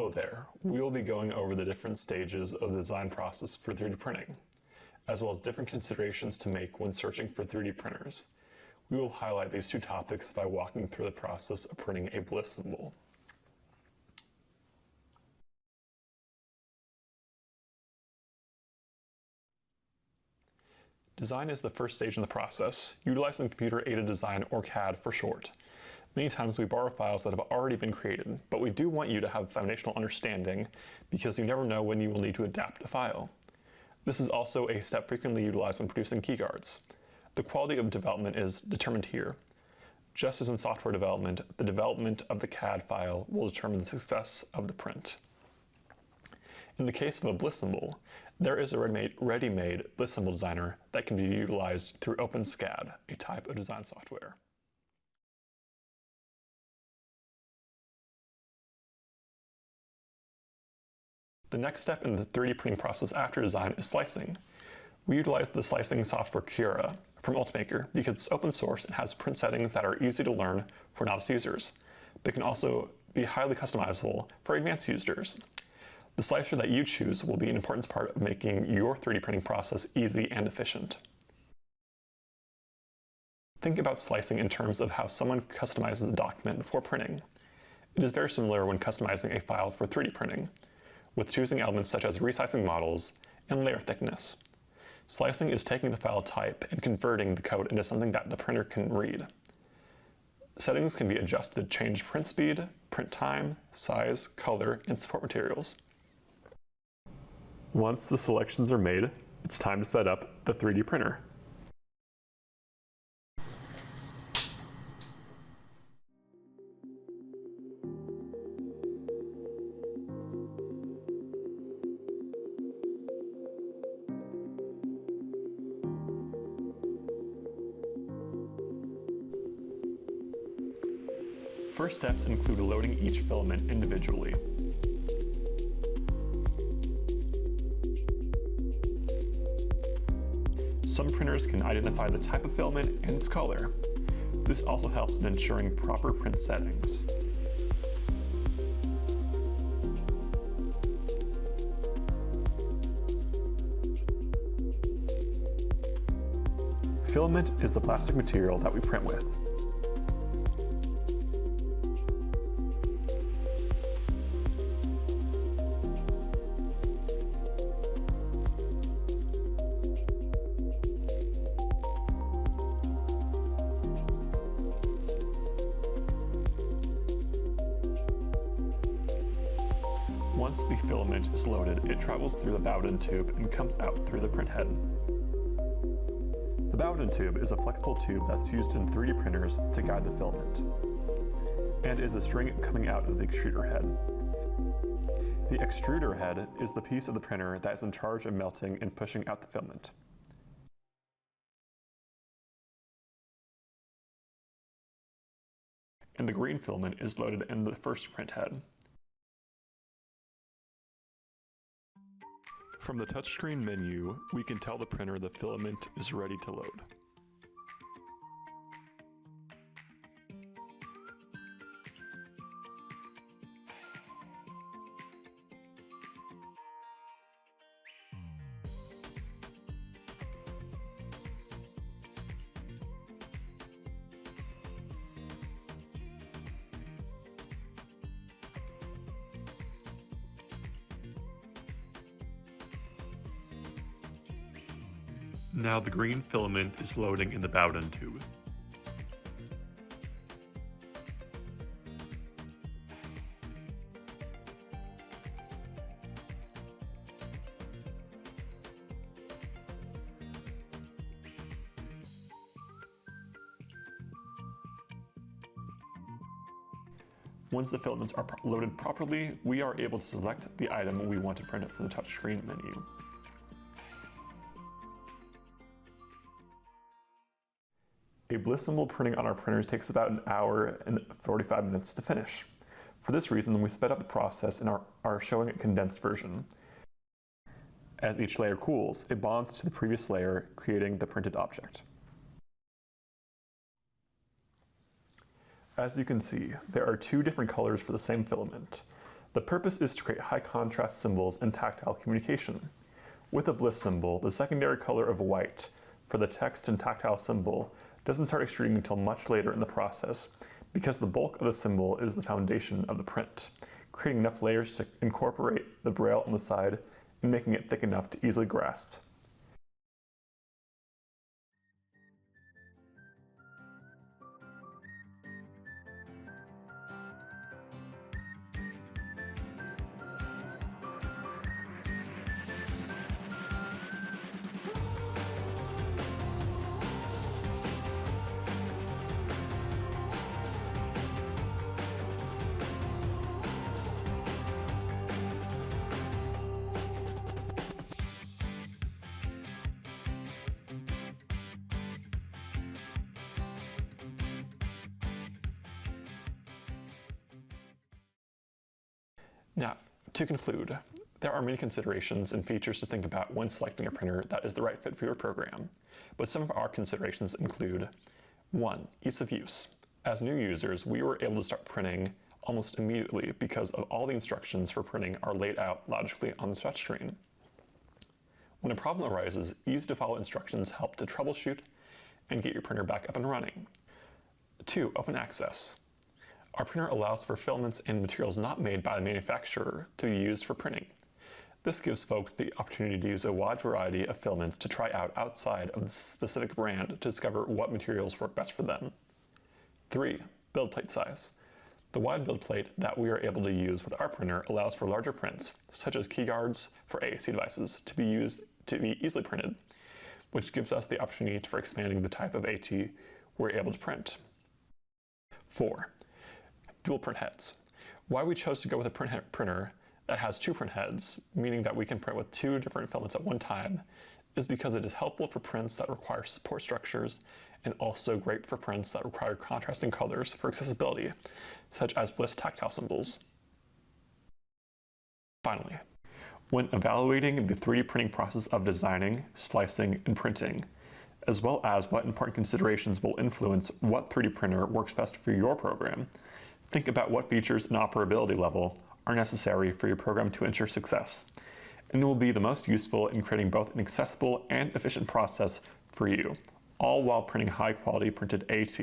Hello there. We will be going over the different stages of the design process for 3D printing, as well as different considerations to make when searching for 3D printers. We will highlight these two topics by walking through the process of printing a bliss symbol. Design is the first stage in the process, utilizing computer-aided design, or CAD for short. Many times we borrow files that have already been created, but we do want you to have foundational understanding because you never know when you will need to adapt a file. This is also a step frequently utilized when producing keyguards. The quality of development is determined here. Just as in software development, the development of the CAD file will determine the success of the print. In the case of a bliss symbol, there is a ready-made bliss symbol designer that can be utilized through OpenSCAD, a type of design software. The next step in the 3D printing process after design is slicing. We utilize the slicing software Cura from Ultimaker because it's open source and has print settings that are easy to learn for novice users, but can also be highly customizable for advanced users. The slicer that you choose will be an important part of making your 3D printing process easy and efficient. Think about slicing in terms of how someone customizes a document before printing. It is very similar when customizing a file for 3D printing, with choosing elements such as resizing models and layer thickness. Slicing is taking the file type and converting the code into something that the printer can read. Settings can be adjusted to change print speed, print time, size, color, and support materials. Once the selections are made, it's time to set up the 3D printer. First steps include loading each filament individually. Some printers can identify the type of filament and its color. This also helps in ensuring proper print settings. Filament is the plastic material that we print with. Once the filament is loaded, it travels through the Bowden tube and comes out through the print head. The Bowden tube is a flexible tube that's used in 3D printers to guide the filament, and is a string coming out of the extruder head. The extruder head is the piece of the printer that is in charge of melting and pushing out the filament. And the green filament is loaded in the first print head. From the touchscreen menu, we can tell the printer the filament is ready to load. Now the green filament is loading in the Bowden tube. Once the filaments are loaded properly, we are able to select the item we want to print it from the touchscreen menu. A bliss symbol printing on our printers takes about an hour and 45 minutes to finish. For this reason, we sped up the process and are showing a condensed version. As each layer cools, it bonds to the previous layer, creating the printed object. As you can see, there are two different colors for the same filament. The purpose is to create high contrast symbols and tactile communication. With a bliss symbol, the secondary color of white for the text and tactile symbol doesn't start extruding until much later in the process because the bulk of the symbol is the foundation of the print, creating enough layers to incorporate the braille on the side and making it thick enough to easily grasp. Now, to conclude, there are many considerations and features to think about when selecting a printer that is the right fit for your program, but some of our considerations include 1. Ease of use. As new users, we were able to start printing almost immediately because of all the instructions for printing are laid out logically on the touchscreen. When a problem arises, easy-to-follow instructions help to troubleshoot and get your printer back up and running. 2. Open access. Our printer allows for filaments and materials not made by the manufacturer to be used for printing. This gives folks the opportunity to use a wide variety of filaments to try out outside of the specific brand to discover what materials work best for them. 3. Build plate size. The wide build plate that we are able to use with our printer allows for larger prints, such as key guards for AAC devices, to be easily printed, which gives us the opportunity for expanding the type of AT we're able to print. 4. Dual print heads. Why we chose to go with a printer that has 2 print heads, meaning that we can print with 2 different filaments at one time, is because it is helpful for prints that require support structures and also great for prints that require contrasting colors for accessibility, such as bliss tactile symbols. Finally, when evaluating the 3D printing process of designing, slicing, and printing, as well as what important considerations will influence what 3D printer works best for your program, think about what features and operability level are necessary for your program to ensure success, and it will be the most useful in creating both an accessible and efficient process for you, all while printing high-quality printed AT.